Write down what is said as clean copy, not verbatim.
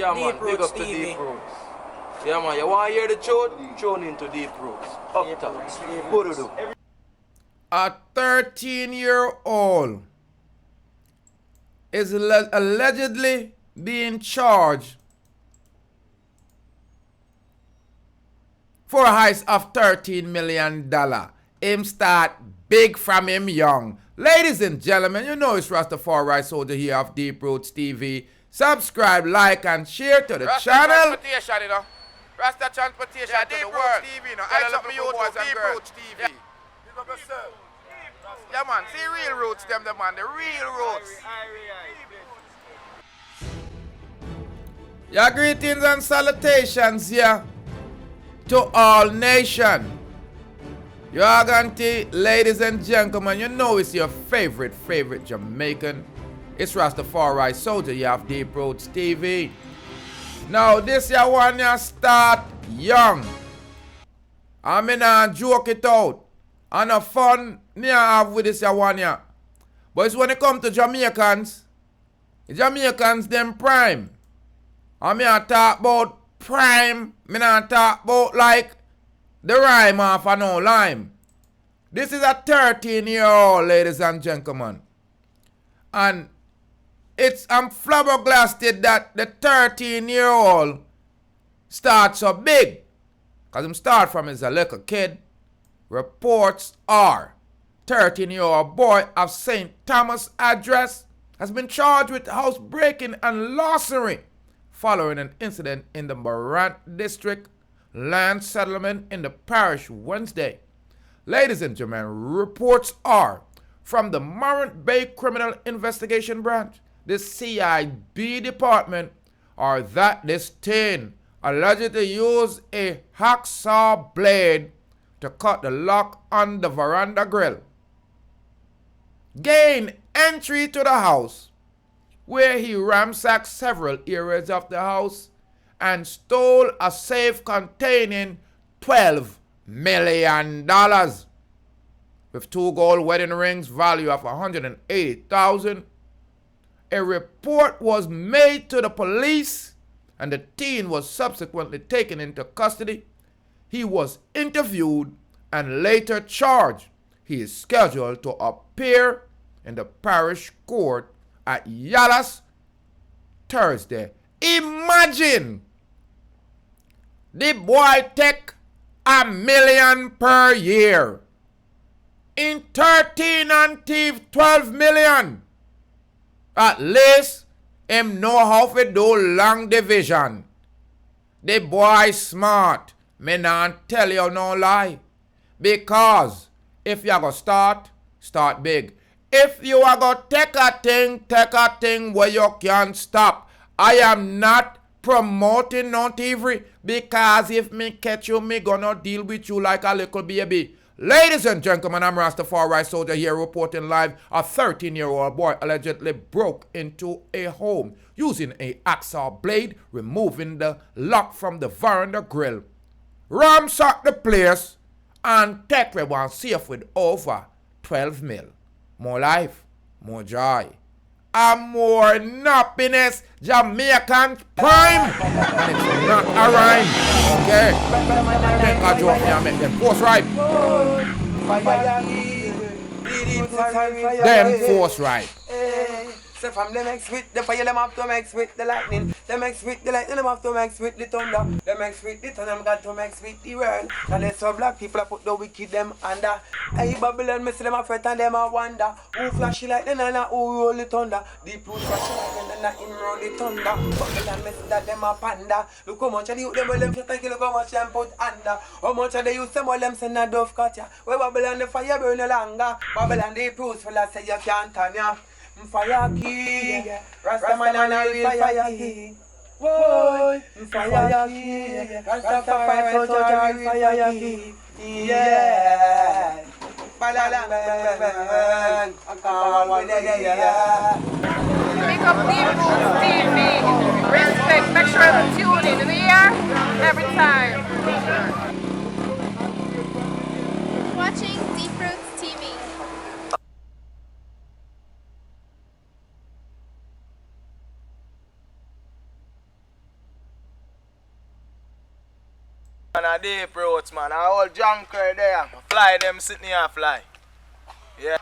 Yeah, man, big up to Deep Roots. Yeah, man, you want to hear the tune? Tune into Deep Roots. Up top. What do? A 13-year-old is allegedly being charged for a heist of $13 million. Him start big from him young. Ladies and gentlemen, you know it's Rastafari Soldier here of Deep Roots TV. Subscribe, like, and share to the channel. Transportation, you know. Rasta transportation to the world. TV, you know. I love the youth Deep Roots TV. Yeah, man. See real roots, them, the man. The real roots. Yeah, greetings and salutations here to all nation. You are going to, ladies and gentlemen, you know it's your favorite Jamaican. It's Rastafari Soldier, you have Deep Roots TV. Now, this year one you start young. I mean, I joke it out. And the fun me have with this year one year. But it's when it comes to Jamaicans, the Jamaicans them prime. I mean, I talk about prime, me not talk about like the rhyme off and no lime. This is a 13-year-old, ladies and gentlemen. And I'm flabbergasted that the 13-year-old starts so big. Because him start from as a little kid. Reports are 13-year-old boy of St. Thomas address has been charged with housebreaking and larceny following an incident in the Morant district land settlement in the parish Wednesday. Ladies and gentlemen, reports are from the Morant Bay Criminal Investigation Branch, the CIB department, are that this teen allegedly used a hacksaw blade to cut the lock on the veranda grill, gained entry to the house, where he ransacked several areas of the house and stole a safe containing $12 million with 2 gold wedding rings value of $180,000. A report was made to the police and the teen was subsequently taken into custody. He was interviewed and later charged. He is scheduled to appear in the parish court at Yallahs Thursday. Imagine the boy take $1 million per year. In 13 and thief $12 million. At least him know how to do long division. The boy smart. Me not tell you no lie. Because if you go start big. If you are going to take a thing where you can't stop. I am not promoting no thievery, because if me catch you, me gonna deal with you like a little baby. Ladies and gentlemen, I'm Rastafari Soldier here reporting live. A 13-year-old boy allegedly broke into a home using a hacksaw blade, removing the lock from the veranda grill. Ransack the place and take everyone safe with over 12 mil. More life, more joy, and more happiness. Jamaican prime. And it's not a rhyme. Okay? Take a joke here and make them force right. Them force right. So from them mix with the fire, them have to mix with the lightning. Them mix with the lightning, them have to mix with the thunder. Them mix with the thunder, them got to mix with the world. And they so black people have put the wicked them under. Hey Babylon, me see them a fret and them a wonder. Who flashy lightning and who roll the thunder? Deep root flashy lightning and him roll the thunder. Babylon, me see that them a panda. Look how much of the youth them well them shut and kill, look how much them put under. How much of the youth them well them send a dove cut ya. Where Babylon the fire burn no longer. Babylon the proofs full of say you can't turn ya. Fire king, Rastaman and a real fire king. Whoa, fire king, Rastafari soldier and real fire king. Yeah, bang bang bang, I can't wait yeah. Pick up Deep Roots TV. Respect, make sure to tune in. We are every time. Watching Deep Roots TV. man, a deep roots, man. A whole junk right there. Fly them sitting here, fly. Yeah.